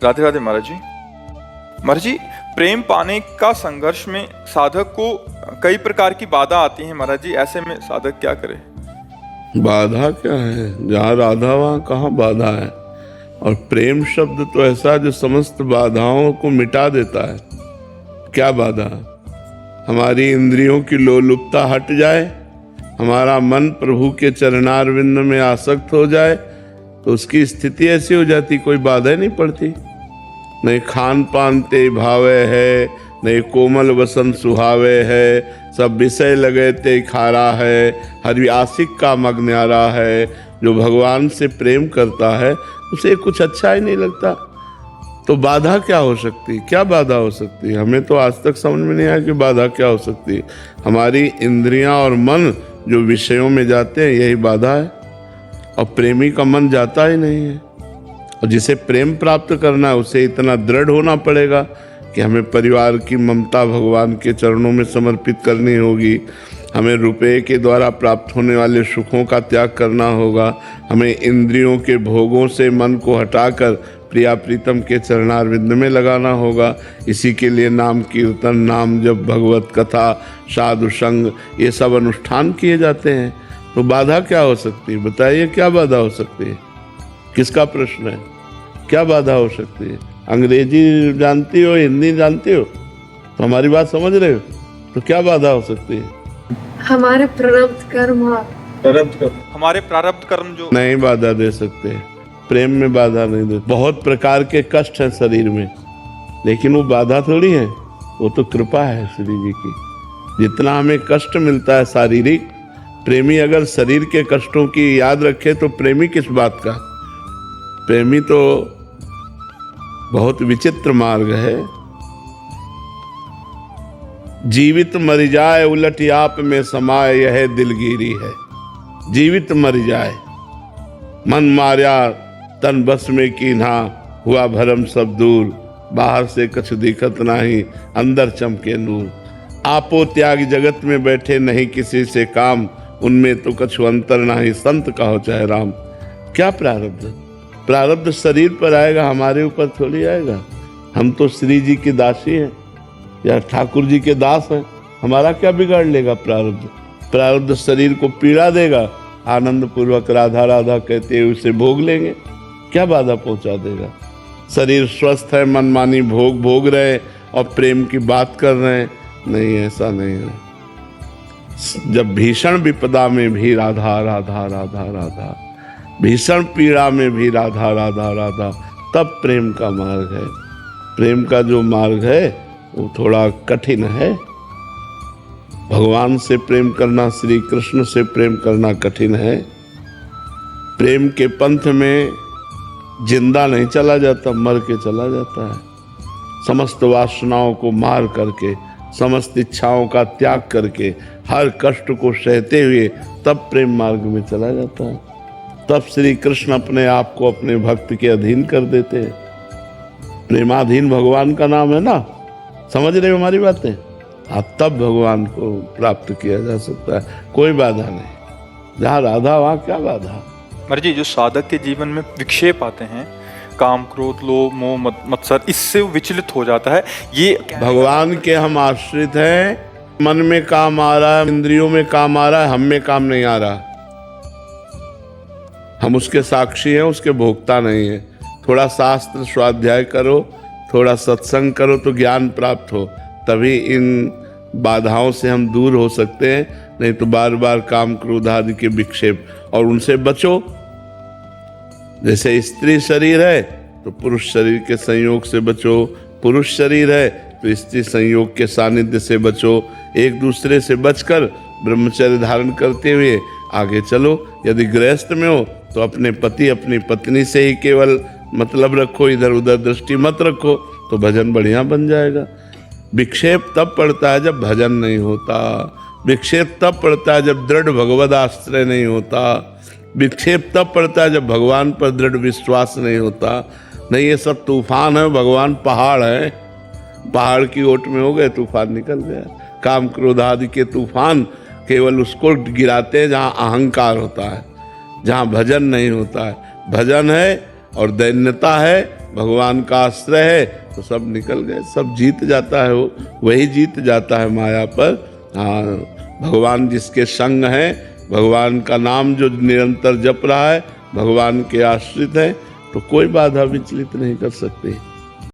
राधे राधे महाराज जी। महाराज जी, प्रेम पाने का संघर्ष में साधक को कई प्रकार की बाधा आती हैं महाराज जी, ऐसे में साधक क्या करे? बाधा क्या है? जहाँ राधा वहाँ कहाँ बाधा है। और प्रेम शब्द तो ऐसा जो समस्त बाधाओं को मिटा देता है। क्या बाधा? हमारी इंद्रियों की लोलुपता हट जाए, हमारा मन प्रभु के चरणारविंद में आसक्त हो जाए, तो उसकी स्थिति ऐसी हो जाती, कोई बाधा नहीं पड़ती। नहीं खान पान ते भावे है, नहीं कोमल वसन सुहावे है, सब विषय लगे ते खारा है, हरि आशिक का मग न्यारा है। जो भगवान से प्रेम करता है उसे कुछ अच्छा ही नहीं लगता, तो बाधा क्या हो सकती? क्या बाधा हो सकती? हमें तो आज तक समझ में नहीं आया कि बाधा क्या हो सकती। हमारी इंद्रियां और मन जो विषयों में जाते हैं, यही बाधा है। और प्रेमी का मन जाता ही नहीं है। और जिसे प्रेम प्राप्त करना है उसे इतना दृढ़ होना पड़ेगा कि हमें परिवार की ममता भगवान के चरणों में समर्पित करनी होगी, हमें रुपए के द्वारा प्राप्त होने वाले सुखों का त्याग करना होगा, हमें इंद्रियों के भोगों से मन को हटाकर प्रिया प्रीतम के चरणारविंद में लगाना होगा। इसी के लिए नाम कीर्तन, नाम जप, भगवत कथा, साधु संग, ये सब अनुष्ठान किए जाते हैं। तो बाधा क्या हो सकती है? बताइए, क्या बाधा हो सकती है? किसका प्रश्न है? क्या बाधा हो सकती है? अंग्रेजी जानती हो, हिंदी जानती हो, तो हमारी बात समझ रहे हो? तो क्या बाधा हो सकती है? हमारे प्रारब्ध कर्म, हमारे प्रारब्ध कर्म जो नहीं बाधा दे सकते। प्रेम में बाधा नहीं दे। बहुत प्रकार के कष्ट हैं शरीर में, लेकिन वो बाधा थोड़ी है, वो तो कृपा है श्री जी की। जितना हमें कष्ट मिलता है शारीरिक, प्रेमी अगर शरीर के कष्टों की याद रखे तो प्रेमी किस बात का? प्रेमी तो बहुत विचित्र मार्ग है। जीवित मर जाए उलट आप में समाए, यह दिलगिरी है। जीवित मर जाए, मन मार्या तन बस में कीन्हा, हुआ भरम सब दूर, बाहर से कछु दिखत नाही, अंदर चमके नूर। आपो त्याग जगत में बैठे नहीं किसी से काम, उनमें तो कछु अंतर नाही, संत कहो चाहे राम। क्या प्रारब्ध? प्रारब्ध शरीर पर आएगा, हमारे ऊपर थोड़ी आएगा। हम तो श्री जी की दासी हैं या ठाकुर जी के दास हैं, हमारा क्या बिगाड़ लेगा प्रारब्ध? प्रारब्ध शरीर को पीड़ा देगा, आनंद पूर्वक राधा राधा कहते हुए उसे भोग लेंगे, क्या बाधा पहुंचा देगा? शरीर स्वस्थ है, मनमानी भोग भोग रहे और प्रेम की बात कर रहे हैं, नहीं, ऐसा नहीं है। जब भीषण विपदा में भी राधा राधा राधा राधा, भीषण पीड़ा में भी राधा राधा राधा, तब प्रेम का मार्ग है। प्रेम का जो मार्ग है वो थोड़ा कठिन है। भगवान से प्रेम करना, श्री कृष्ण से प्रेम करना कठिन है। प्रेम के पंथ में जिंदा नहीं चला जाता, मर के चला जाता है। समस्त वासनाओं को मार करके, समस्त इच्छाओं का त्याग करके, हर कष्ट को सहते हुए तब प्रेम मार्ग में चला जाता है। तब श्री कृष्ण अपने आप को अपने भक्त के अधीन कर देते हैं। प्रेमाधीन भगवान का नाम है ना, समझ रहे हो हमारी बातें? हाँ, तब भगवान को प्राप्त किया जा सकता है, कोई बाधा नहीं। जहाँ राधा वहाँ क्या बाधा? महाराज जी, जो साधक के जीवन में विक्षेप आते हैं, काम क्रोध लोभ मोह मत्सर, इससे वो विचलित हो जाता है। ये भगवान के हम आश्रित हैं। मन में काम आ रहा है, इंद्रियों में काम आ रहा है, हम में काम नहीं आ रहा। हम उसके साक्षी हैं, उसके भोक्ता नहीं है। थोड़ा शास्त्र स्वाध्याय करो, थोड़ा सत्संग करो तो ज्ञान प्राप्त हो, तभी इन बाधाओं से हम दूर हो सकते हैं। नहीं तो बार बार काम क्रोध आदि के विक्षेप, और उनसे बचो। जैसे स्त्री शरीर है तो पुरुष शरीर के संयोग से बचो, पुरुष शरीर है तो स्त्री संयोग के सानिध्य से बचो। एक दूसरे से बचकर ब्रह्मचर्य धारण करते हुए आगे चलो। यदि गृहस्थ में हो तो अपने पति अपनी पत्नी से ही केवल मतलब रखो, इधर उधर दृष्टि मत रखो, तो भजन बढ़िया बन जाएगा। विक्षेप तब पड़ता है जब भजन नहीं होता। विक्षेप तब पड़ता है जब दृढ़ भगवद आश्रय नहीं होता। विक्षेप तब पड़ता है जब भगवान पर दृढ़ विश्वास नहीं होता। नहीं, ये सब तूफान है, भगवान पहाड़ है। पहाड़ की ओट में हो गए, तूफान निकल गया। काम क्रोध आदि के तूफान केवल उसको गिराते हैं जहाँ अहंकार होता है, जहाँ भजन नहीं होता है। भजन है और दैन्यता है भगवान का आश्रय है तो सब निकल गए, सब जीत जाता है, वो वही जीत जाता है माया पर। हाँ, भगवान जिसके संग है, भगवान का नाम जो निरंतर जप रहा है, भगवान के आश्रित है, तो कोई बाधा विचलित नहीं कर सकती।